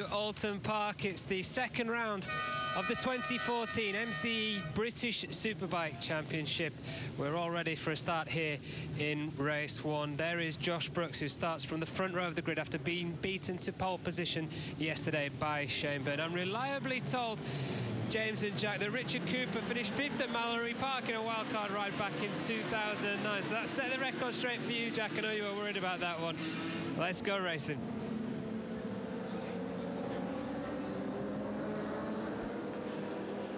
Oulton Park. It's the second round of the 2014 MCE British Superbike Championship. We're all ready for a start here in race one. There is Josh Brooks, who starts from the front row of the grid after being beaten to pole position yesterday by Shane Byrne. I'm reliably told, James and Jack, that Richard Cooper finished 5th at Mallory Park in a wildcard ride back in 2009. So that set the record straight for you, Jack. I know you were worried about that one. Let's go racing.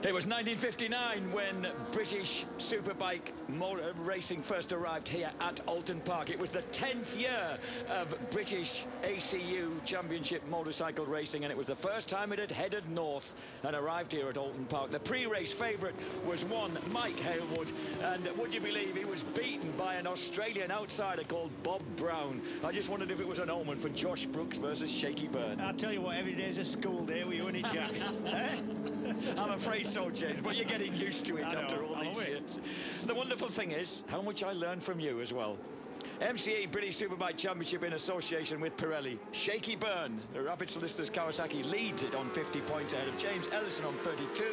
It was 1959 when British Superbike racing first arrived here at Oulton Park. It was the 10th year of British ACU Championship motorcycle racing, and it was the first time it had headed north and arrived here at Oulton Park. The pre-race favourite was one Mike Halewood, and would you believe he was beaten by an Australian outsider called Bob Brown. I just wondered if it was an omen for Josh Brooks versus Shaky Byrne. I'll tell you what, every day's a school day with you, isn't it, Jack? I'm afraid so, James, but you're getting used to it after all these years. The wonderful thing is how much I learned from you as well. MCE British Superbike Championship in association with Pirelli. Shaky Byrne, the Rapid Solicitors Kawasaki, leads it on 50 points ahead of James Ellison on 32.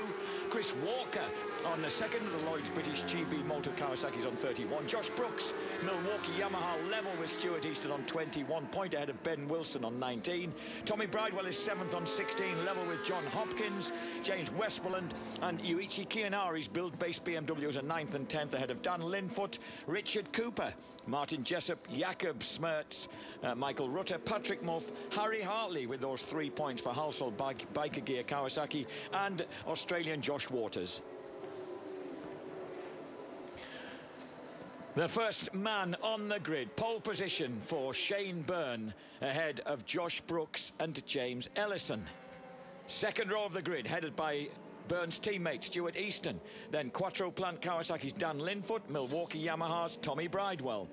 Chris Walker on the second of the Lloyd's British GB Motor Kawasaki's on 31. Josh Brooks, Milwaukee Yamaha, level with Stuart Easton on 21, point ahead of Ben Wilson on 19. Tommy Bridewell is 7th on 16, level with John Hopkins. James Westmoreland and Yuichi Kianari's build-based BMWs are 9th and 10th ahead of Dan Linfoot. Richard Cooper, Martin Jessup, Jakob Smertz, Michael Rutter, Patrick Muff, Harry Hartley with those 3 points for Halsall Biker Gear Kawasaki, and Australian Josh Waters. The first man on the grid, pole position for Shane Byrne, ahead of Josh Brooks and James Ellison. Second row of the grid, headed by Byrne's teammate Stuart Easton. Then Quattro Plant Kawasaki's Dan Linfoot, Milwaukee Yamaha's Tommy Bridewell.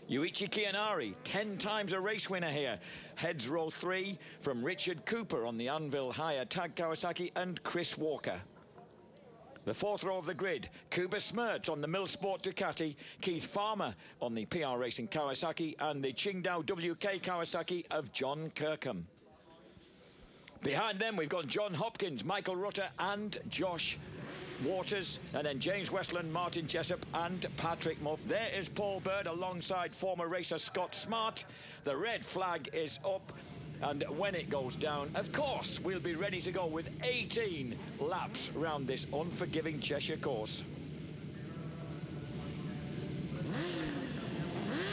Yuichi Kianari, 10 times a race winner here, heads row 3 from Richard Cooper on the Anvil Higher Tag Kawasaki and Chris Walker. The fourth row of the grid, Kuba Smertz on the Millsport Ducati, Keith Farmer on the PR Racing Kawasaki, and the Qingdao WK Kawasaki of John Kirkham. Behind them, we've got John Hopkins, Michael Rutter, and Josh Waters, and then James Westland, Martin Jessup, and Patrick Muff. There is Paul Bird alongside former racer Scott Smart. The red flag is up. And when it goes down, of course, we'll be ready to go with 18 laps round this unforgiving Cheshire course.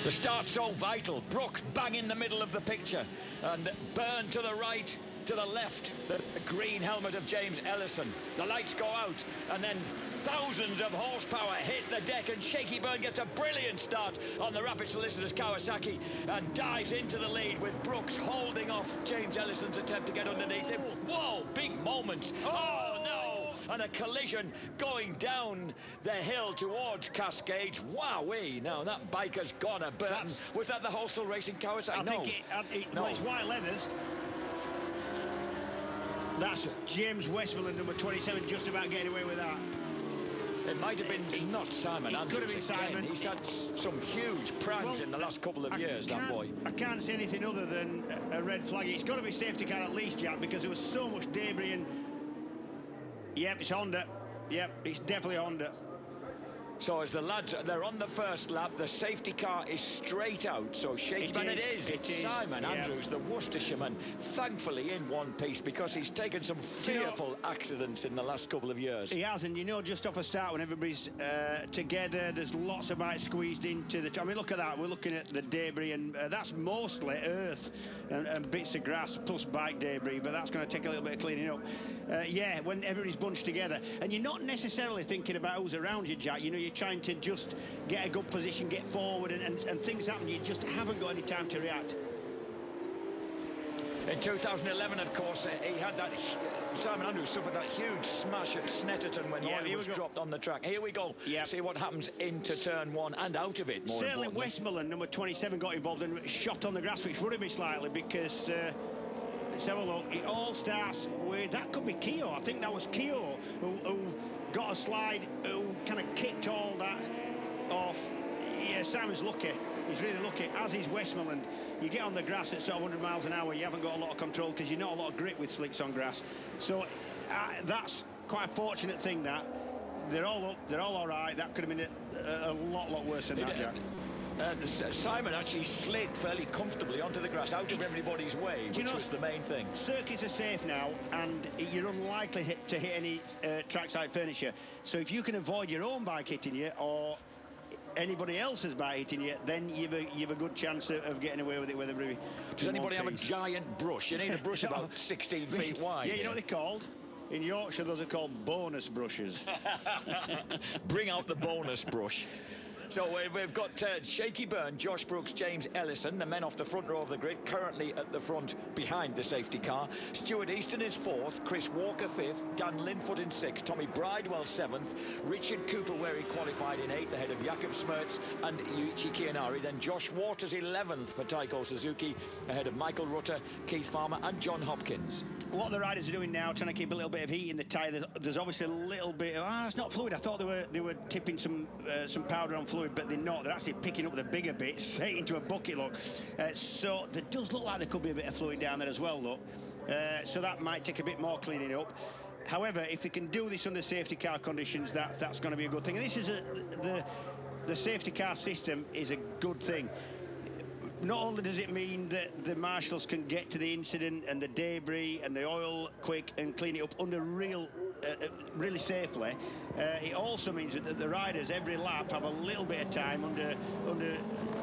The start's so vital. Brooks bang in the middle of the picture, and Byrne to the right, to the left, the green helmet of James Ellison. The lights go out, and then thousands of horsepower hit the deck, and Shaky Byrne gets a brilliant start on the Rapid Solicitors Kawasaki and dives into the lead with Brooks holding off James Ellison's attempt to get underneath him. Whoa, big moments. Oh no! And a collision going down the hill towards Cascades. Wowee! Now that biker's gone a Burton. Was that the Halsall Racing Kawasaki? I think no, it's white leathers. That's James Westmoreland, number 27, just about getting away with that. It might have been not Simon Andrews. Could have been Simon. He's had some huge pranks in the last couple of years, that boy. I can't say anything other than a red flag. It's got to be safety car at least, Jack, because there was so much debris. And yep, it's Honda. Yep, it's definitely Honda. So as the lads, they're on the first lap, the safety car is straight out, so Shaky Byrne it's Simon Andrews, the Worcestershireman, thankfully in one piece, because he's taken some fearful accidents in the last couple of years. He has, and you know, just off the start when everybody's together, there's lots of bikes squeezed into the... I mean, look at that, we're looking at the debris, and that's mostly earth and bits of grass plus bike debris, but that's going to take a little bit of cleaning up. Yeah, when everybody's bunched together, and you're not necessarily thinking about who's around you, Jack. You know, you're trying to just get a good position, get forward, and things happen. You just haven't got any time to react. In 2011, of course, he had that... Simon Andrews suffered that huge smash at Snetterton when oil was dropped on the track. Here we go. Yep. See what happens into turn one and out of it, more certainly Westmoreland, number 27, got involved and shot on the grass, which worried me slightly because... let's have a look. It all starts with... That could be Keogh. I think that was Keogh who got a slide, who kind of kicked all that off. Yeah, Simon's lucky. he's really lucky, as is Westmoreland. You get on the grass at sort of 100 miles an hour, you haven't got a lot of control because you're not a lot of grip with slicks on grass. So that's quite a fortunate thing, that. They're all up, they're all right. That could have been a lot worse than that, Jack. Simon actually slid fairly comfortably onto the grass, out of everybody's way, which was the main thing. Circuits are safe now, and you're unlikely to hit any trackside furniture. So if you can avoid your own bike hitting you, or anybody else's bike hitting you, then you've a good chance of getting away with it. Whether does anybody have a giant brush? You need a brush about 16 feet wide. Yeah, you know what they're called? In Yorkshire, those are called bonus brushes. Bring out the bonus brush. So we've got Shaky Byrne, Josh Brooks, James Ellison, the men off the front row of the grid, currently at the front behind the safety car. Stuart Easton is 4th, Chris Walker 5th, Dan Linfoot in 6th, Tommy Bridewell 7th, Richard Cooper, where he qualified in 8th, ahead of Jakob Smertz and Yuichi Kianari. Then Josh Waters 11th for Taiko Suzuki, ahead of Michael Rutter, Keith Farmer and John Hopkins. What the riders are doing now, trying to keep a little bit of heat in the tyre. There's obviously a little bit of, it's not fluid. I thought they were tipping some powder on fluid, but they're not. They're actually picking up the bigger bits straight into a bucket, look. So there does look like there could be a bit of fluid down there as well, look. So that might take a bit more cleaning up. However, if they can do this under safety car conditions, that's going to be a good thing. And this is the safety car system is a good thing. Not only does it mean that the marshals can get to the incident and the debris and the oil quick and clean it up under really safely, it also means that the riders every lap have a little bit of time under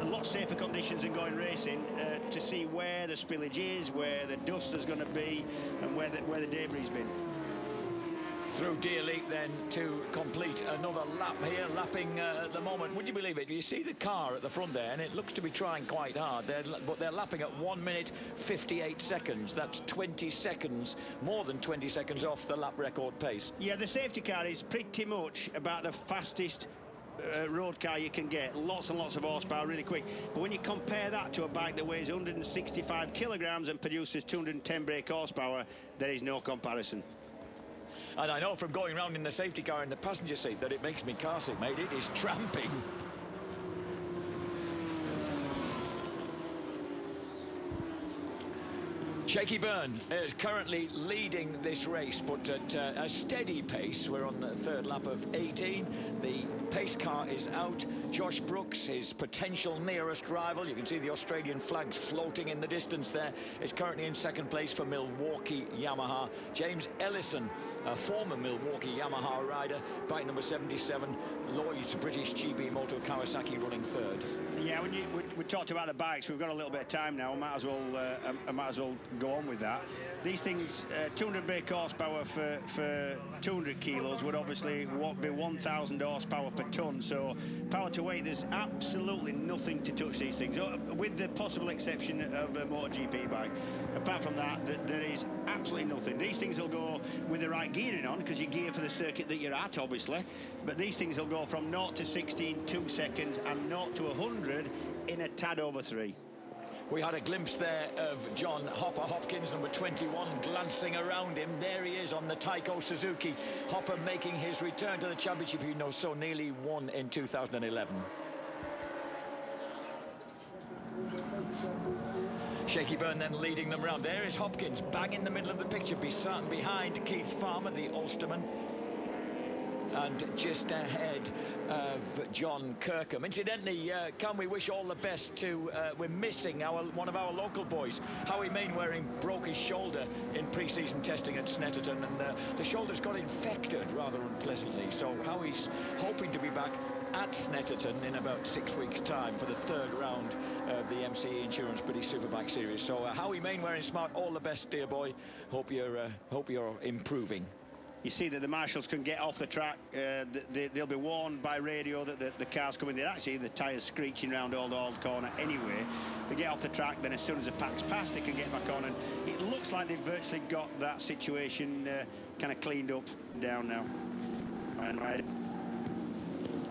a lot safer conditions than going racing to see where the spillage is, where the dust is going to be, and where the debris has been. Through Deer Leap then to complete another lap here, lapping at the moment. Would you believe it? You see the car at the front there, and it looks to be trying quite hard. But they're lapping at 1 minute 58 seconds. That's 20 seconds, more than 20 seconds off the lap record pace. Yeah, the safety car is pretty much about the fastest road car you can get. Lots and lots of horsepower, really quick. But when you compare that to a bike that weighs 165 kilograms and produces 210 brake horsepower, there is no comparison. And I know from going around in the safety car in the passenger seat that it makes me car sick, mate. It is tramping. Shaky Byrne is currently leading this race, but at a steady pace. We're on the 3rd lap of 18. The pace car is out. Josh Brooks, his potential nearest rival, you can see the Australian flags floating in the distance there, is currently in 2nd place for Milwaukee Yamaha. James Ellison, a former Milwaukee Yamaha rider, bike number 77, Lloyd's British GB Moto Kawasaki running 3rd. Yeah, when we talked about the bikes, we've got a little bit of time now. I might as well go on with that. These things, 200 brake horsepower for 200 kilos would obviously be 1,000 horsepower per ton. So power to weight, there's absolutely nothing to touch these things, with the possible exception of a MotoGP bike. Apart from that, there is absolutely nothing. These things will go with the right gearing on, because you gear for the circuit that you're at, obviously. But these things will go from 0 to 60 in 2 seconds and 0 to 100 in a tad over 3. We had a glimpse there of John Hopkins, number 21, glancing around him. There he is on the Taiko Suzuki. Hopper making his return to the championship, he knows so nearly won in 2011. Shaky Byrne then leading them round. There is Hopkins, bang in the middle of the picture, behind Keith Farmer, the Ulsterman, and just ahead of John Kirkham. Incidentally, can we wish all the best to, we're missing one of our local boys. Howie Mainwaring broke his shoulder in pre-season testing at Snetterton, and the shoulder's got infected rather unpleasantly. So Howie's hoping to be back at Snetterton in about 6 weeks' time for the 3rd round of the MCE Insurance British Superbike Series. So Howie Mainwaring Smart, all the best, dear boy. Hope you're improving. You see that the marshals can get off the track. They'll be warned by radio that the car's coming. Actually, the tyres screeching around Old corner anyway. They get off the track, then as soon as the pack's passed, they can get back on. And it looks like they've virtually got that situation kind of cleaned up down now. And right.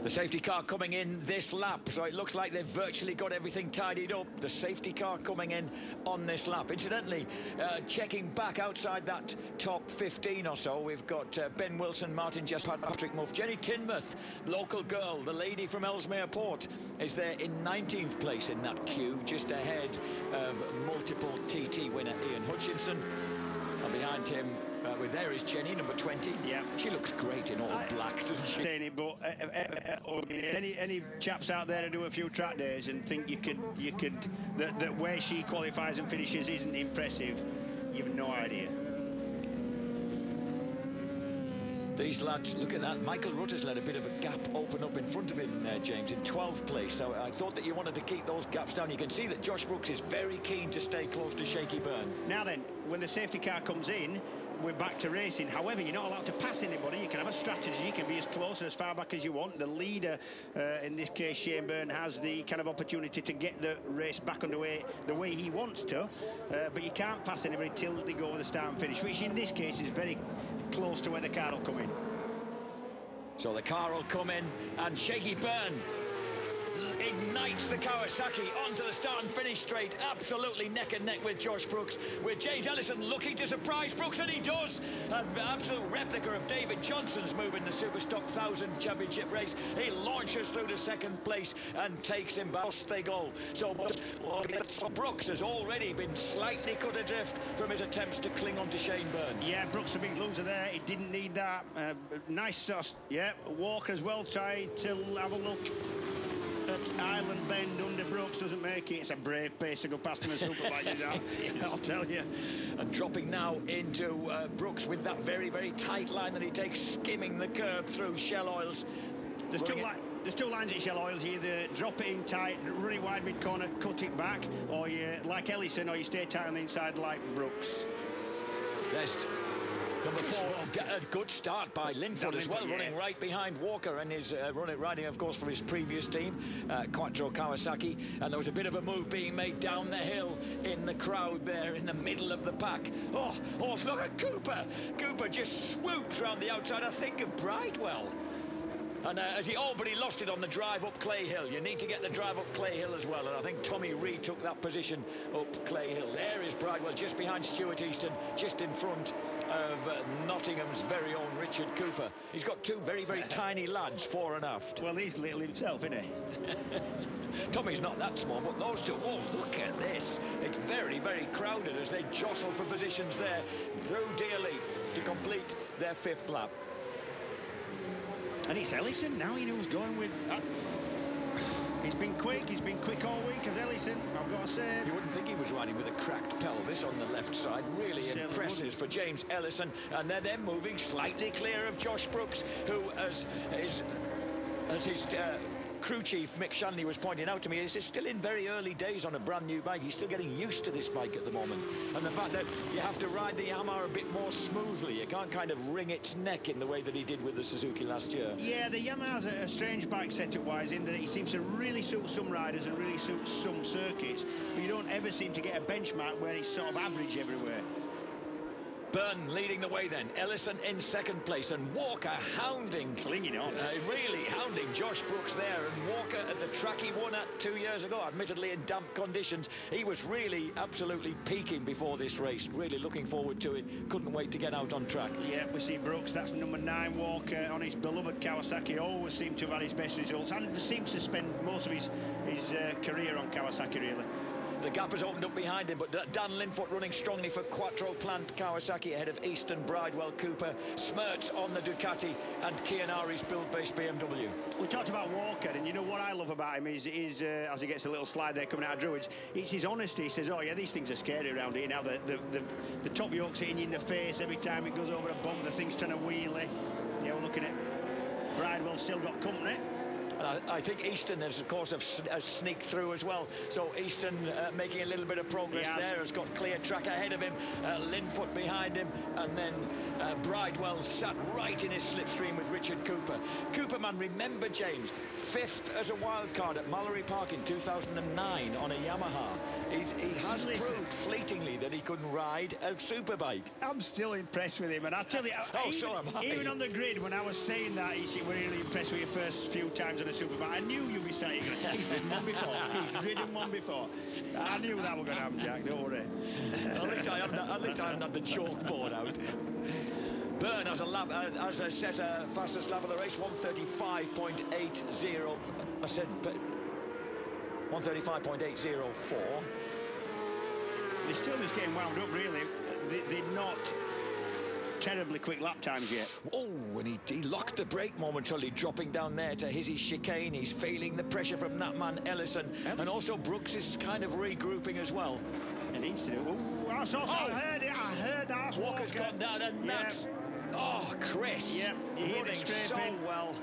The safety car coming in this lap, so it looks like they've virtually got everything tidied up. The safety car coming in on this lap. Incidentally, checking back outside that top 15 or so, we've got Ben Wilson, Martin Jess, Patrick Muff, Jenny Tinmouth, local girl, the lady from Ellesmere Port, is there in 19th place in that queue, just ahead of multiple TT winner Ian Hutchinson. And behind him, there is Jenny, number 20. Yeah, she looks great in all black, doesn't she? But any chaps out there who do a few track days and think that where she qualifies and finishes isn't impressive, you've no idea. These lads, look at that. Michael Rutter's let a bit of a gap open up in front of him there, James, in 12th place. So I thought that you wanted to keep those gaps down. You can see that Josh Brooks is very keen to stay close to Shaky Byrne. Now then, when the safety car comes in, we're back to racing. However, you're not allowed to pass anybody. You can have a strategy. You can be as close and as far back as you want. The leader, in this case, Shane Byrne, has the kind of opportunity to get the race back underway the way he wants to. But you can't pass anybody till they go with the start and finish, which in this case is very close to where the car will come in. So the car will come in, and Shaky Byrne ignites the Kawasaki onto the start and finish straight, absolutely neck and neck with Josh Brooks, with James Ellison looking to surprise Brooks, and he does. An absolute replica of David Johnson's move in the Superstock 1000 Championship race. He launches through to second place and takes him back. They go. So Brooks has already been slightly cut adrift from his attempts to cling on to Shane Byrne. Yeah, Brooks a big loser there. He didn't need that. Nice sauce. Yeah, Walker as well tried to have a look at Island Bend under Brooks, doesn't make it. It's a brave pace to go past him as Superbike, I'll tell you. And dropping now into Brooks with that very, very tight line that he takes, skimming the curb through Shell Oils. There's two lines at Shell Oils. You either drop it in tight, run it wide mid-corner, cut it back, or you, like Ellison, or you stay tight on the inside like Brooks. There's number 4, a good start by Linford as well, running right behind Walker, and is riding, of course, for his previous team, Quattro Kawasaki. And there was a bit of a move being made down the hill in the crowd there in the middle of the pack. Oh, look at Cooper. Cooper just swoops round the outside, I think, of Bridewell. And but he lost it on the drive up Clay Hill. You need to get the drive up Clay Hill as well. And I think Tommy Reed took that position up Clay Hill. There is Bridewell just behind Stuart Easton, just in front of Nottingham's very own Richard Cooper. He's got two very, very tiny lads, fore and aft. Well, he's little himself, isn't he? Tommy's not that small, but those two, oh, look at this. It's very, very crowded as they jostle for positions there through Dearly to complete their 5th lap. And it's Ellison now, you know, who's going with... He's been quick all week as Ellison, I've got to say. You wouldn't think he was riding with a cracked pelvis on the left side. Really impressive for James Ellison. And they're moving slightly clear of Josh Brooks, who, as his crew chief Mick Shanley was pointing out to me, is still in very early days on a brand new bike. He's still getting used to this bike at the moment, and the fact that you have to ride the Yamaha a bit more smoothly. You can't kind of wring its neck in the way that he did with the Suzuki last year. Yeah, the Yamaha's a strange bike setup wise, in that it seems to really suit some riders and really suit some circuits, but you don't ever seem to get a benchmark where it's sort of average everywhere. Byrne leading the way then, Ellison in second place, and Walker clinging on, really hounding Josh Brooks there. And Walker at the track he won at 2 years ago, admittedly in damp conditions, he was really absolutely peaking before this race, really looking forward to it, couldn't wait to get out on track. Yeah, we see Brooks, that's number 9, Walker on his beloved Kawasaki, always seemed to have had his best results, and seems to spend most of his career on Kawasaki, really. The gap has opened up behind him, but Dan Linfoot running strongly for Quattro Plant Kawasaki ahead of Easton, Bridewell, Cooper, Smertz on the Ducati, and Chianari's build-based BMW. We talked about Walker, and you know what I love about him is as he gets a little slide there coming out of Druids, it's his honesty. He says, oh yeah, these things are scary around here now. The top yoke's hitting you in the face every time it goes over a bump, the thing's trying to wheelie. Yeah, we're looking at Bridewell still got company. And I think Easton has, of course, has sneaked through as well. So Easton making a little bit of progress there, has got clear track ahead of him, Linfoot behind him, and then Bridewell sat right in his slipstream with Richard Cooper. Cooperman, remember, James, 5th as a wild card at Mallory Park in 2009 on a Yamaha. He has proved fleetingly that he couldn't ride a superbike. I'm still impressed with him, and I tell you, even on the grid, when I was saying that, you were really impressed with your first few times on a superbike. I knew you'd be saying, he's ridden one before. He's ridden one before. I knew that was going to happen, Jack. Don't worry. At least I haven't had the chalkboard out. Byrne has a set a fastest lap of the race, 135.80. I said 135.804. They're still just getting wound up, really. They're not terribly quick lap times yet. Oh, and he locked the brake momentarily, dropping down there to his chicane. He's feeling the pressure from that man, Ellison. And also Brooks is kind of regrouping as well. It needs to do. I heard it. I heard that. Walker's gone down, and that's... Oh, Chris. Yep, you hear running so well.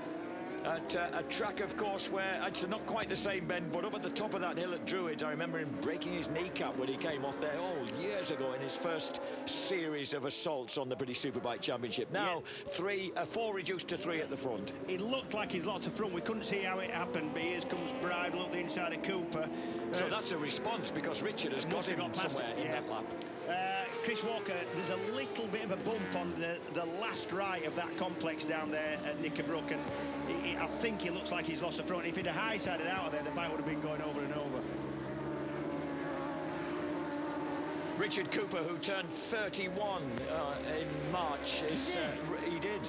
At a track, of course, where it's not quite the same bend, but up at the top of that hill at Druids, I remember him breaking his kneecap when he came off there, years ago in his first series of assaults on the British Superbike Championship. Now, 4 reduced to 3 at the front. It looked like he's lots of front. We couldn't see how it happened, but here comes Bridewell up the inside of Cooper. So that's a response, because Richard has got him somewhere in that lap. Chris Walker, there's a little bit of a bump on the last right of that complex down there at Knickerbrook, and I think it looks like he's lost the front. If he'd have high-sided out of there, the bike would have been going over and over. Richard Cooper, who turned 31 in March, he did.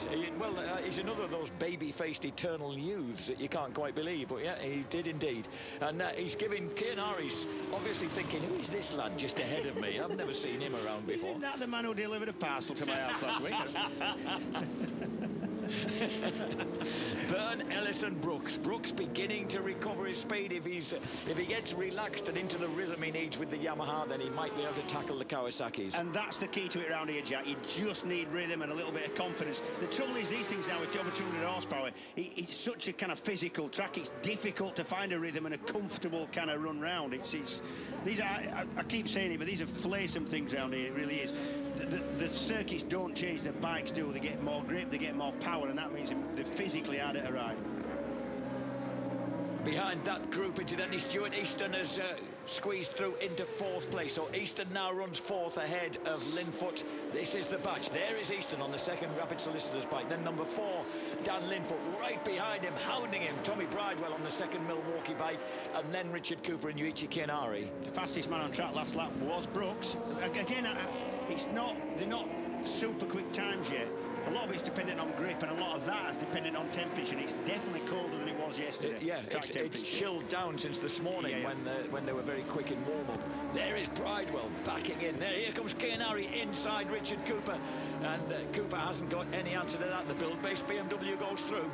He's another of those baby-faced eternal youths that you can't quite believe, but yeah, he did indeed. And he's giving Kianari's obviously thinking, who is this lad just ahead of me? I've never seen him around before. Isn't that the man who delivered a parcel to my house last week? Byrne, Ellison, Brooks. Brooks beginning to recover his speed. If he gets relaxed and into the rhythm he needs with the Yamaha, then he might be able to tackle the Kawasaki's. And that's the key to it around here, Jack. You just need rhythm and a little bit of confidence. The trouble is, these things now with over 200 horsepower, it's such a kind of physical track. It's difficult to find a rhythm and a comfortable kind of run round. These are, I keep saying it, but these are flaysome things around here. It really is. The circuits don't change, the bikes do. They get more grip, they get more power, and that means they're physically harder to ride. Behind that group, incidentally, Stuart Easton has squeezed through into 4th place. So Easton now runs 4th ahead of Linfoot. This is the batch. There is Easton on the second Rapid Solicitors bike. Then number 4, Dan Linfoot, right behind him, hounding him. Tommy Bridewell on the second Milwaukee bike. And then Richard Cooper and Yuichi Kianari. The fastest man on track last lap was Brooks. Again, they're not super quick times yet. A lot of it's dependent on grip, and a lot of that is dependent on temperature. It's definitely colder than it was yesterday. It's chilled down since this morning when they were very quick in warm-up. There is Bridewell backing in. Here comes Kianari inside Richard Cooper, and Cooper hasn't got any answer to that. The build-based BMW goes through.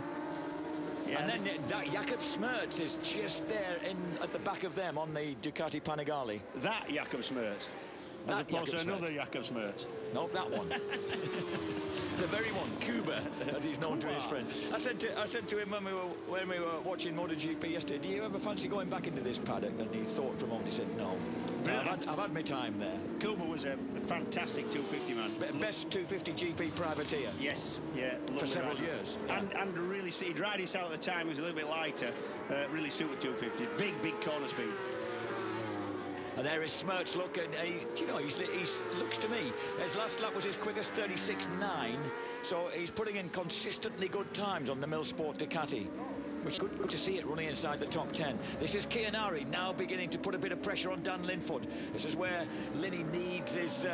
And then Jakob Smerts is just there at the back of them on the Ducati Panigale. That Jakob Smerts. As opposed to another Jakob Smerts. No, that one. The very one, Kuba, as he's known to his friends. I said to him when we were watching MotoGP yesterday, do you ever fancy going back into this paddock? And he thought for a moment. He said no. I've had my time there. Kuba was a fantastic 250 man. Best 250 GP privateer. Yes, yeah. For several years. And really, he'd ride his out at the time. He was a little bit lighter. Really suited 250. Big corner speed. And there is Smerts, look, and he looks to me, his last lap was his quickest 36.9, so he's putting in consistently good times on the Millsport Ducati, which is good to see it running inside the top 10. This is Kianari now beginning to put a bit of pressure on Dan Linfoot. This is where Linny needs his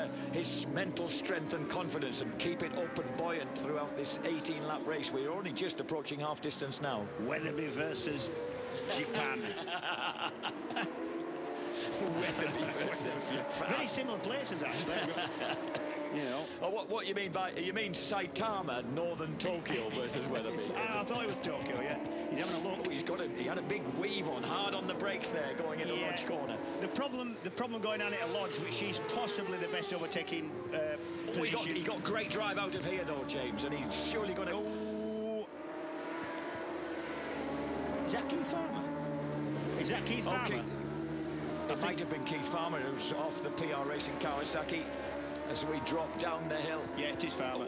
mental strength and confidence and keep it up and buoyant throughout this 18-lap race. We're only just approaching half distance now. Weatherby versus Japan. Very similar places, actually. You know. Oh, what you mean by Saitama, Northern Tokyo versus Weatherby? I thought it was Tokyo. Yeah. He's having a look. Oh, he had a big weave on, hard on the brakes there, going into Lodge Corner. The problem going down at Lodge, which is possibly the best overtaking position. He got great drive out of here though, James, and he's surely going to. Is that Keith Farmer? Is that Keith Farmer? Okay. It might have been Keith Farmer who's off the PR Racing Kawasaki as we drop down the hill. Yeah, it is Farmer.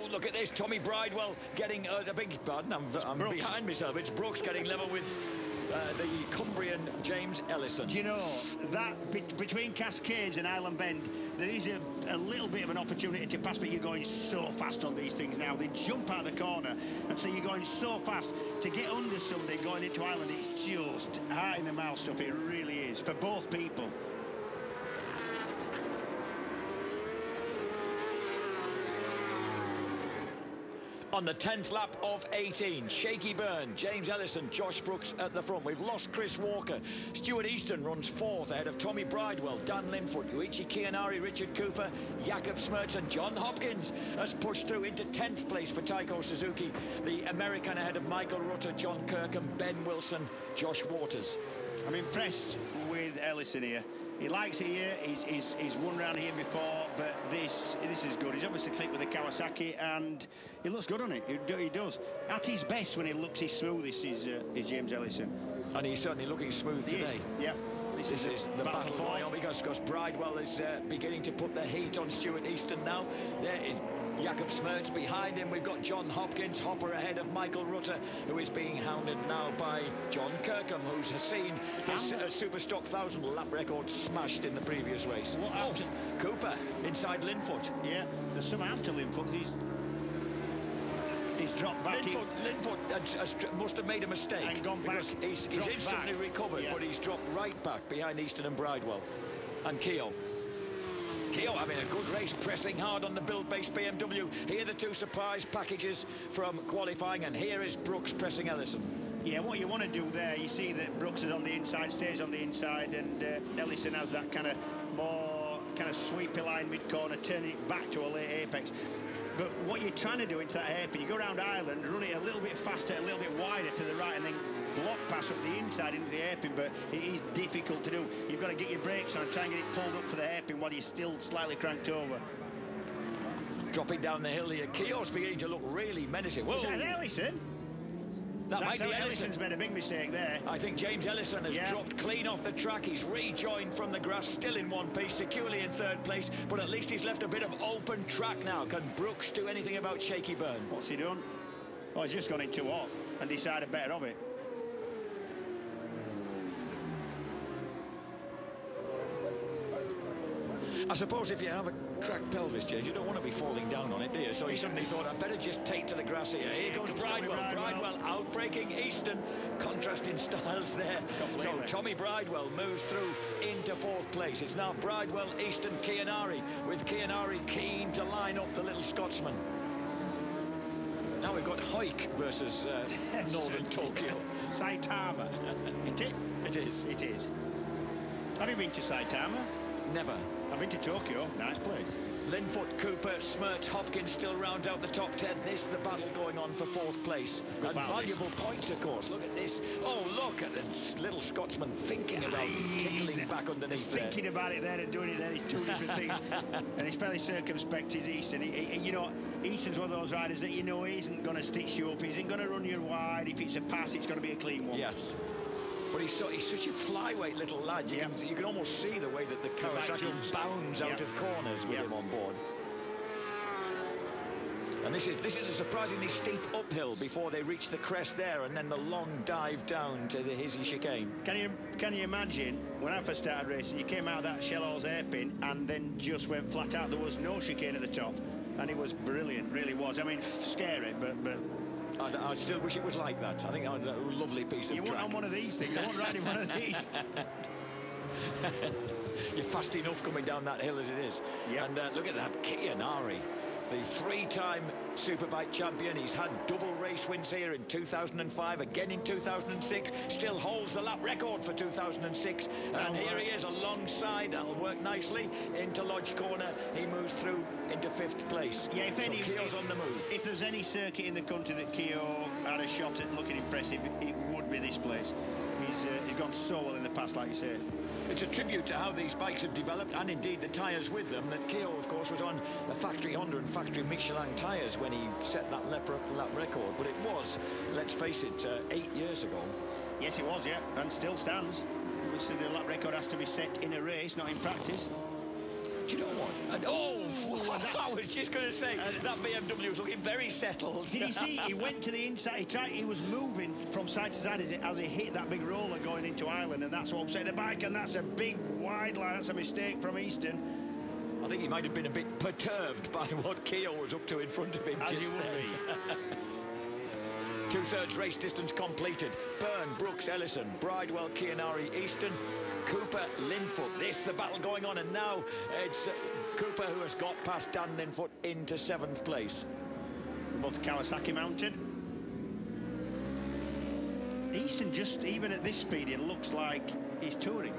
Oh, look at this. Tommy Bridewell getting a big pardon. I'm behind myself. It's Brooks getting level with the Cumbrian James Ellison. Do you know that between Cascades and Island Bend, there is a little bit of an opportunity to pass, but you're going so fast on these things now. They jump out of the corner, and so you're going so fast to get under somebody going into Island. It's just heart in the mouth stuff. It really is for both people. On the 10th lap of 18, Shaky Byrne, James Ellison, Josh Brooks at the front. We've lost Chris Walker. Stuart Easton runs 4th ahead of Tommy Bridewell, Dan Linfoot, Yuichi Kianari, Richard Cooper, Jakob Smertz and John Hopkins has pushed through into 10th place for Taiko Suzuki. The American ahead of Michael Rutter, John Kirkham, Ben Wilson, Josh Waters. I'm impressed with Ellison here. He likes it here. He's won round here before, but this is good. He's obviously clicked with the Kawasaki, and he looks good on it. He does. At his best, when he looks his smoothest, is James Ellison. And he's certainly looking smooth today. Yeah. This is the battle going on because Bridewell is beginning to put the heat on Stuart Easton now. There is Jakob Smertz behind him. We've got John Hopkins, Hopper ahead of Michael Rutter, who is being hounded now by John Kirkham, who's seen his Superstock 1,000 lap record smashed in the previous race. Cooper inside Linfoot. Yeah, there's some out to Linfoot. He's dropped back. Linfoot must have made a mistake and gone back. He's instantly recovered, but he's dropped right back behind Easton and Bridewell and Keogh. Keogh having a good race, pressing hard on the build-based BMW. Here the two surprise packages from qualifying, and here is Brooks pressing Ellison. Yeah, what you want to do there, you see that Brooks is on the inside, stays on the inside, and Ellison has that kind of more sweepy line mid-corner, turning it back to a late apex. But what you're trying to do into that hairpin, you go around Ireland, run it a little bit faster, a little bit wider to the right, and then block pass up the inside into the hairpin, but it is difficult to do. You've got to get your brakes on and try and get it pulled up for the hairpin while you're still slightly cranked over. Dropping down the hill here, Keogh's beginning to look really menacing. Whoa. Is that Ellison? That's might be Ellison's made a big mistake there. I think James Ellison has dropped clean off the track. He's rejoined from the grass, still in one piece, securely in 3rd place, but at least he's left a bit of open track now. Can Brooks do anything about Shaky Byrne? What's he done? Oh, he's just gone into what? And decided better of it. I suppose if you have a cracked pelvis, James, you don't want to be falling down on it, do you? So he suddenly thought, I'd better just take to the grass here. Here comes Bridewell. Bridewell outbreaking Easton. Contrasting styles there. Completely. So Tommy Bridewell moves through into 4th place. It's now Bridewell, Easton, Kianari, with Kianari keen to line up the little Scotsman. Now we've got Haik versus Northern Tokyo. Saitama. It is. It is. Have you been to Saitama? Never. I've been to Tokyo. Nice place. Linfoot, Cooper, Smertz, Hopkins still round out the top 10. This is the battle going on for 4th place. And valuable points, of course. Look at this. Oh, look at this little Scotsman thinking about tickling back underneath there. Thinking about it there and doing it there is two different things. And he's fairly circumspect, is Easton. You know, Easton's one of those riders that you know he isn't going to stitch you up. He isn't going to run you wide. If it's a pass, it's going to be a clean one. Yes. But he's such a flyweight little lad. You can almost see the way that the Kawasaki bounds out of corners with him on board. And this is a surprisingly steep uphill before they reach the crest there, and then the long dive down to the Hizzy chicane. Can you imagine when I first started racing, you came out of that Shellhall's hairpin and then just went flat out. There was no chicane at the top, and it was brilliant, really was. I mean, scary, but I still wish it was like that. I think that was a lovely piece of track. You weren't on one of these things. I wasn't riding one of these. You're fast enough coming down that hill as it is. Yep. And look at that, Kianari, the 3-time Superbike champion. He's had double race wins here in 2005, again in 2006. Still holds the lap record for 2006. And here he is alongside. That'll work nicely into Lodge Corner. He moves through into 5th place. Yeah, if Keogh's on the move. If there's any circuit in the country that Keogh had a shot at looking impressive, it would be this place. He's gone so well in the past, like you say. It's a tribute to how these bikes have developed, and indeed the tyres with them, that Keogh, of course, was on the factory Honda and factory Michelin tyres when he set that lap record. But it was, let's face it, 8 years ago. Yes, it was, yeah, and still stands. Obviously, the lap record has to be set in a race, not in practice. Do you know what? I was just going to say, that BMW was looking very settled. Did you see? He went to the inside. He was moving from side to side as he hit that big roller going into Ireland, and that's what upset the bike, and that's a big wide line. That's a mistake from Easton. I think he might have been a bit perturbed by what Keogh was up to in front of him. As just you would then. Be. 2/3 race distance completed. Byrne, Brooks, Ellison, Bridewell, Chianari, Easton, Cooper, Linfoot. This the battle going on, and now it's Cooper who has got past Dan Linfoot into 7th place. Both Kawasaki mounted. Easton, just even at this speed, it looks like he's touring.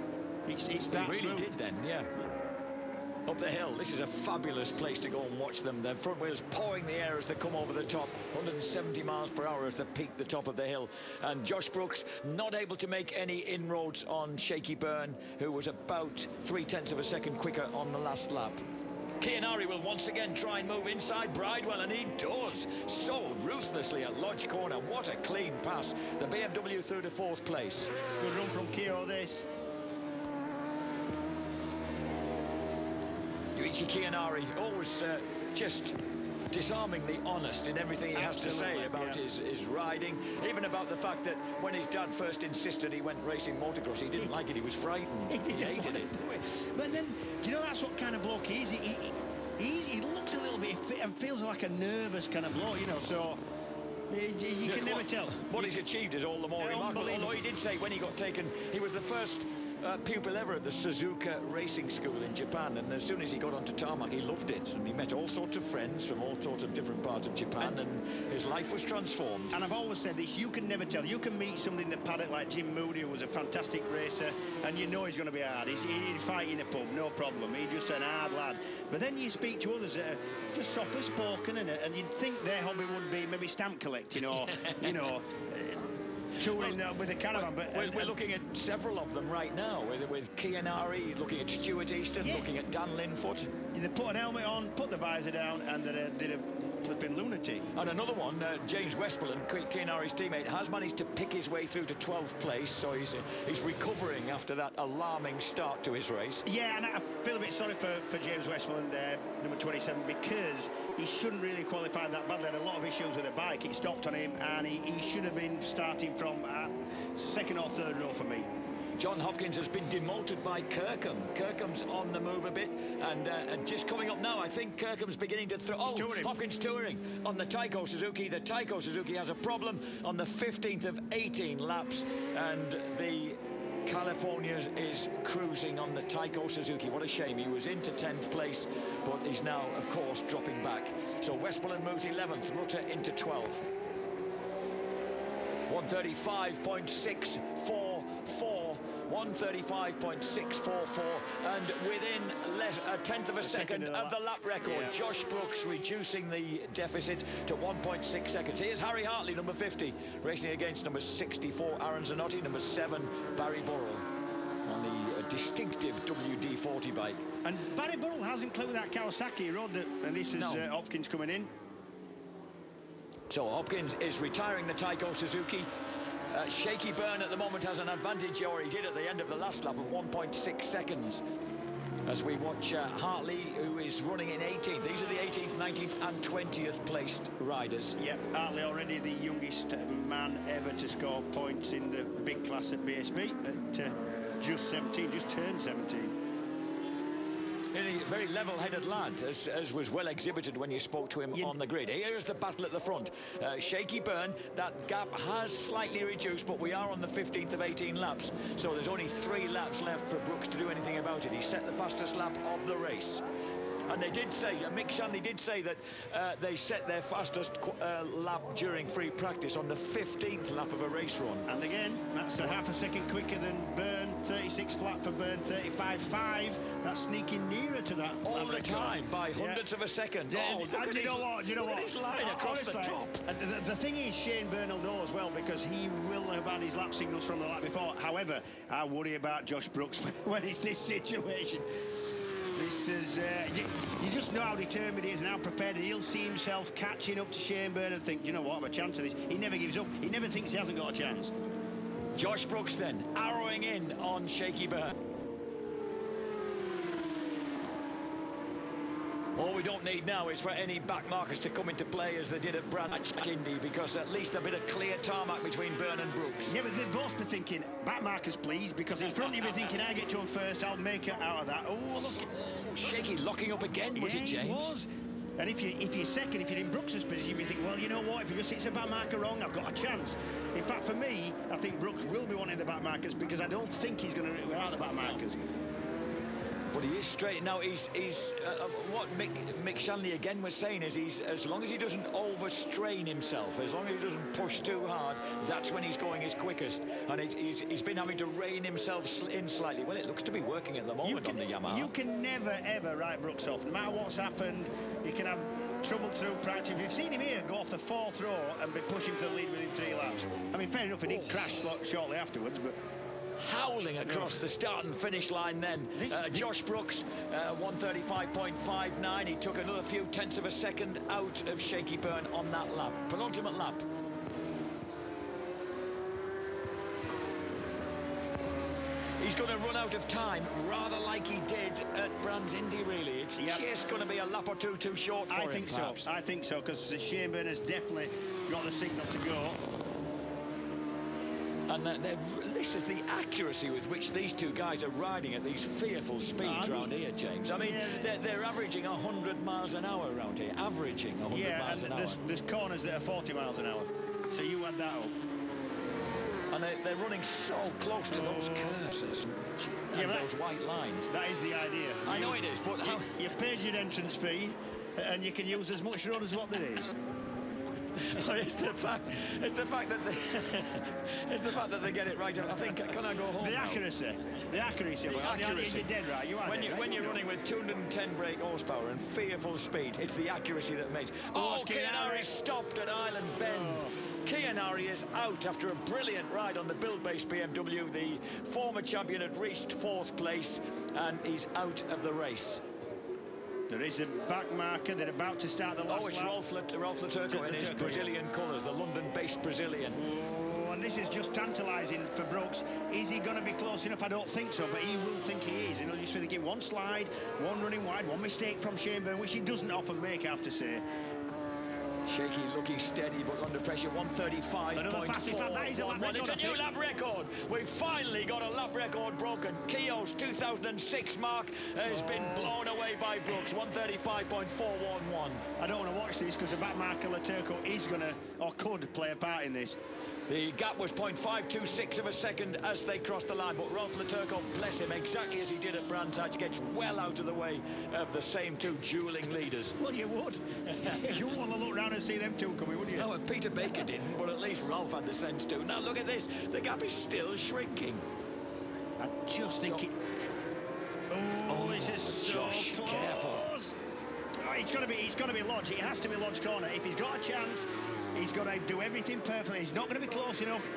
He's that really smooth. did then, yeah. Up the hill, this is a fabulous place to go and watch them. Their front wheels pawing the air as they come over the top, 170 miles per hour as they peak the top of the hill. And Josh Brooks not able to make any inroads on Shaky Byrne, who was about 0.3 of a second quicker on the last lap. Chianari will once again try and move inside Bridewell, and he does so ruthlessly at Lodge Corner. What a clean pass. The BMW through to 4th place. Good run from Keogh, this. Yuichi Chianari, always just disarmingly honest in everything he has to say about his riding, even about the fact that when his dad first insisted he went racing motocross, he didn't like it, he was frightened, he hated it. But then, do you know that's what kind of bloke he is? He looks a little bit and feels like a nervous kind of bloke, you know, so you can never tell. What he's achieved is all the more remarkable, although he did say when he got taken, he was the first pupil ever at the Suzuka Racing School in Japan, and as soon as he got onto tarmac he loved it, and he met all sorts of friends from all sorts of different parts of Japan, and his life was transformed. And I've always said this, you can never tell. You can meet somebody in the paddock like Jim Moody, who was a fantastic racer, and you know he's going to be hard. He'd fight in a pub, no problem. He's just an hard lad. But then you speak to others that are just softer spoken, and you'd think their hobby would be maybe stamp collecting or touring with a caravan. But we're looking at several of them right now, with Chianari, looking at Stuart Easton, looking at Dan Linfoot. They put an helmet on, put the visor down, and they're a flipping lunatic. And another one, James Westmoreland, Chianari's teammate, has managed to pick his way through to 12th place, so he's recovering after that alarming start to his race. Yeah, and I feel a bit sorry for James Westmoreland, number 27, because he shouldn't really qualify that badly. Had a lot of issues with the bike. It stopped on him, and he should have been starting from 2nd or 3rd row for me. John Hopkins has been demoted by Kirkham. Kirkham's on the move a bit, and just coming up now, I think Kirkham's beginning to throw. Oh, Hopkins touring on the Taiko Suzuki. The Taiko Suzuki has a problem on the 15th of 18 laps, and the California is cruising on the Taiko Suzuki. What a shame. He was into 10th place, but he's now, of course, dropping back. So Westmoreland moves 11th, Rutter into 12th. 135.644, 135.644, and within a 10th of a second of the lap record. Yeah. Josh Brooks reducing the deficit to 1.6 seconds. Here's Harry Hartley, number 50, racing against number 64, Aaron Zanotti, number 7, Barry Burrell, on the distinctive WD-40 bike. And Barry Burrell hasn't clicked with that Kawasaki. He rode it, and this is Hopkins coming in. So Hopkins is retiring the Taiko Suzuki. Shaky Byrne at the moment has an advantage, or he did at the end of the last lap, of 1.6 seconds. As we watch Hartley, who is running in 18th. These are the 18th, 19th and 20th placed riders. Yeah, Hartley already the youngest man ever to score points in the big class at BSB at just 17, just turned 17. A very level-headed lad, as was well exhibited when you spoke to him on the grid. Here's the battle at the front. Shaky Byrne, that gap has slightly reduced, but we are on the 15th of 18 laps, so there's only 3 laps left for Brooks to do anything about it. He set the fastest lap of the race. And they did say, Mick Shanley did say that they set their fastest lap during free practice on the 15th lap of a race run. And again, that's a half a second quicker than Byrne. 36 flat for Byrne, 35.5. That's sneaking nearer to that. All the time, by hundredths of a second. You know what? Look at his line across the top. The thing is, Shane Byrne will know as well, because he will have had his lap signals from the lap before. However, I worry about Josh Brooks when it's this situation. This is, you just know how determined he is and how prepared, and he'll see himself catching up to Shane Byrne and think, you know what, I have a chance of this. He never gives up. He never thinks he hasn't got a chance. Josh Brooks then, arrowing in on Shaky Byrne. All we don't need now is for any back markers to come into play as they did at Branch Indy, because at least a bit of clear tarmac between Byrne and Brooks. Yeah, but they'd both be thinking, back markers please, because in front you'll be thinking, I get to him first, I'll make it out of that. Oh, look. Shaky locking up again, was it, James? He was. And if you're second, if you're in Brooks' position, you think, well, you know what, if he just hits a back marker wrong, I've got a chance. In fact, for me, I think Brooks will be wanting the back markers, because I don't think he's going to run without the back markers. But he is straight now. He's what Mick Shanley again was saying is, as long as he doesn't overstrain himself, as long as he doesn't push too hard, that's when he's going his quickest. And he's been having to rein himself in slightly. Well, it looks to be working at the moment on the Yamaha. You can never ever write Brooks off, no matter what's happened. You can have trouble through practice. You've seen him here go off the 4th row and be pushing for the lead within 3 laps. I mean, fair enough, he did crash shortly afterwards, but howling across the start and finish line then. Josh Brooks, 135.59. He took another few tenths of a second out of Shaky Byrne on that lap. Penultimate lap. He's going to run out of time, rather like he did at Brands Indy, really. It's just going to be a lap or two too short for him, perhaps. I think so, because Shane Byrne has definitely got the signal to go. And this is the accuracy with which these two guys are riding at these fearful speeds around here, James. I mean, they're averaging 100 miles an hour around here, averaging 100 miles an hour. There's corners that are 40 miles an hour, so you add that up. And they're running so close to those curves and those white lines. That is the idea. I know it is, but how... You've paid your entrance fee, and you can use as much road as what there is. But it's the fact that they get it right. I think, can I go home? The accuracy. You're dead right. When you're running with 210 brake horsepower and fearful speed, it's the accuracy that makes. Chianari stopped at Island Bend. Chianari is out after a brilliant ride on the build-based BMW. The former champion had reached 4th place, and he's out of the race. There is a back marker. They're about to start the last lap. Ralph Laturco in his Brazilian colours, the London-based Brazilian. Oh, and this is just tantalising for Brooks. Is he going to be close enough? I don't think so, but he will think he is. He'll just be thinking one slide, one running wide, one mistake from Shane Byrne, which he doesn't often make, I have to say. Shaky looking steady, but under pressure. 135.4. That is a lap record. It's a new lap record. We've finally got a lap record broken. Keogh's 2006 mark has been blown away by Brooks. 135.411. I don't want to watch this, because the back marker Laturco is going to, or could, play a part in this. The gap was 0.526 of a second as they crossed the line, but Ralph Laturco, bless him, exactly as he did at Brands Hatch, gets well out of the way of the same two dueling leaders. Well, you would. You want to look round and see them two coming, wouldn't you? No, and Peter Baker didn't, but at least Ralph had the sense to. Now, look at this. The gap is still shrinking. I just think this is so Josh, close. Careful. It's got to be Lodge. It has to be Lodge corner. If he's got a chance, he's got to do everything perfectly. He's not going to be close enough.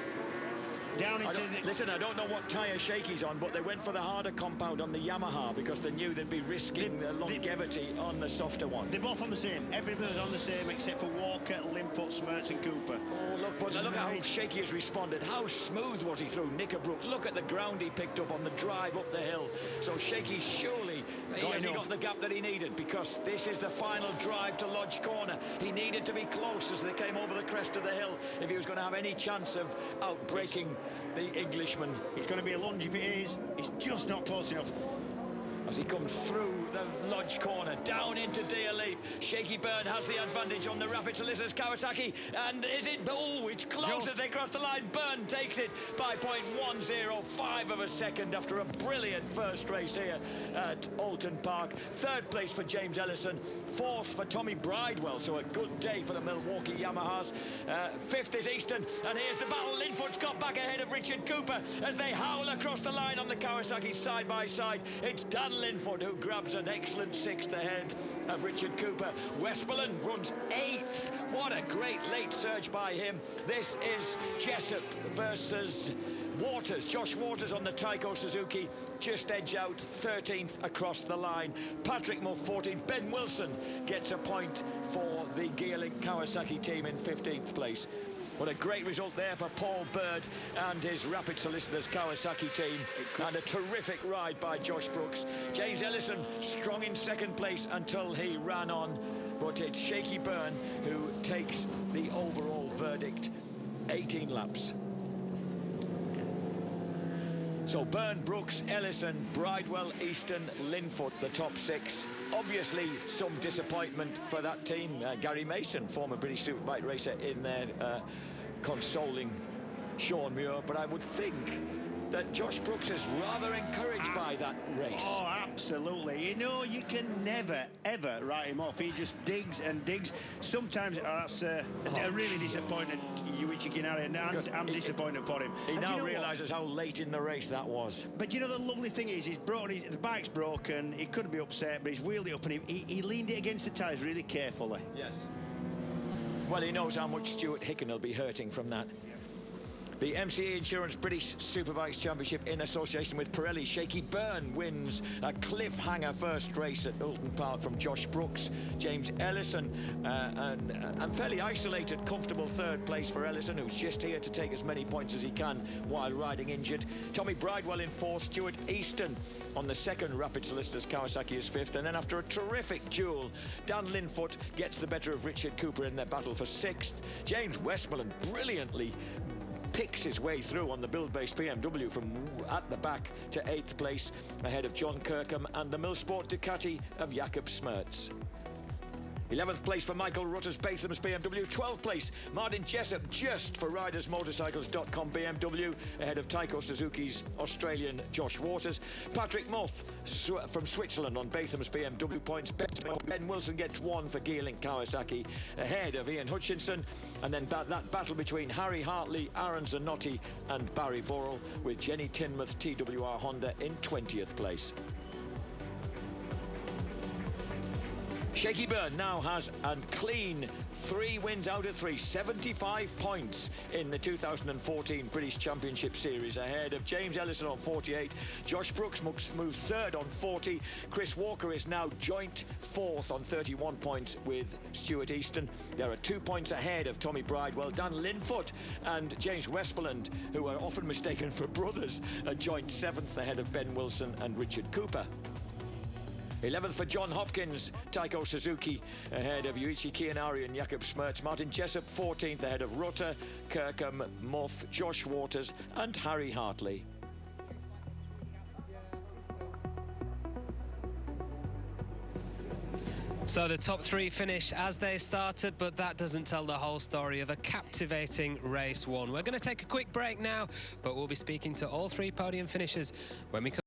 Down into Listen, I don't know what tyre Shaky's on, but they went for the harder compound on the Yamaha because they knew they'd be risking the longevity on the softer one. They're both on the same. Everybody's on the same except for Walker, Linfoot, Smerts and Cooper. Oh, look how Shaky has responded. How smooth was he through Knickerbrook? Look at the ground he picked up on the drive up the hill. So Shaky surely he got the gap that he needed, because this is the final drive to Lodge Corner. He needed to be close as they came over the crest of the hill if he was going to have any chance of outbreaking the Englishman. He's going to be a lunge if it is. He's just not close enough. As he comes through the Lodge corner, down into Deer Leap. Shaky Byrne has the advantage on the rapid solicitors Kawasaki, and is it? Oh, it's close as they cross the line. Byrne takes it by 0.105 of a second after a brilliant first race here at Oulton Park. Third place for James Ellison, fourth for Tommy Bridewell, so a good day for the Milwaukee Yamahas. Fifth is Easton, and here's the battle. Linfoot's got back ahead of Richard Cooper as they howl across the line on the Kawasaki side by side. It's Dan Linfoot who grabs an excellent sixth ahead of Richard Cooper. Westmoreland runs eighth. What a great late surge by him. This is Jessup versus Waters. Josh Waters on the Taiko Suzuki, just edge out, 13th across the line. Patrick Muff 14th. Ben Wilson gets a point for the Gearlink Kawasaki team in 15th place. What a great result there for Paul Bird and his Rapid Solicitors Kawasaki team, and a terrific ride by Josh Brooks. James Ellison strong in second place until he ran on, but it's Shaky Byrne who takes the overall verdict, 18 laps. So Byrne, Brooks, Ellison, Bridewell, Easton, Linfoot, the top six. Obviously some disappointment for that team. Gary Mason, former British Superbike racer, in there consoling Sean Muir, but I would think that Josh Brooks is rather encouraged by that race. Oh, absolutely. You know, you can never, ever write him off. He just digs and digs. Sometimes that's a really disappointing Yuichi Kinari, and I'm disappointed for him. He now realises how late in the race that was. But you know, the lovely thing is, the bike's broken. He could be upset, but he's wheeled it up, and he leaned it against the tyres really carefully. Yes. Well, he knows how much Stuart Hicken will be hurting from that. The MCE Insurance British Superbikes Championship in association with Pirelli. Shaky Byrne wins a cliffhanger first race at Oulton Park from Josh Brooks. James Ellison, and fairly isolated, comfortable third place for Ellison, who's just here to take as many points as he can while riding injured. Tommy Bridewell in fourth. Stuart Easton on the second Rapid Solicitors Kawasaki is fifth. And then after a terrific duel, Dan Linfoot gets the better of Richard Cooper in their battle for sixth. James Westmoreland brilliantly picks his way through on the build-based BMW from at the back to 8th place, ahead of John Kirkham and the Millsport Ducati of Jakob Smertz. 11th place for Michael Rutter's Batham's BMW. 12th place, Martin Jessup, just for RidersMotorcycles.com BMW, ahead of Taiko Suzuki's Australian Josh Waters. Patrick Muff from Switzerland on Batham's BMW points. Ben Wilson gets one for Gearlink Kawasaki, ahead of Ian Hutchinson. And then that battle between Harry Hartley, Aaron Zanotti and Barry Burrell, with Jenny Tinmouth TWR Honda in 20th place. Shaky Byrne now has a clean 3 wins out of 3, 75 points in the 2014 British Championship Series, ahead of James Ellison on 48. Josh Brooks moves third on 40. Chris Walker is now joint fourth on 31 points with Stuart Easton. There are 2 points ahead of Tommy Bridewell. Dan Linfoot and James Westmoreland, who are often mistaken for brothers, are joint seventh ahead of Ben Wilson and Richard Cooper. 11th for John Hopkins, Taiko Suzuki, ahead of Yuichi Kianari and Jakob Smertz. Martin Jessup 14th ahead of Rutter, Kirkham, Muff, Josh Waters and Harry Hartley. So the top 3 finish as they started, but that doesn't tell the whole story of a captivating race 1. We're going to take a quick break now, but we'll be speaking to all 3 podium finishers when we come.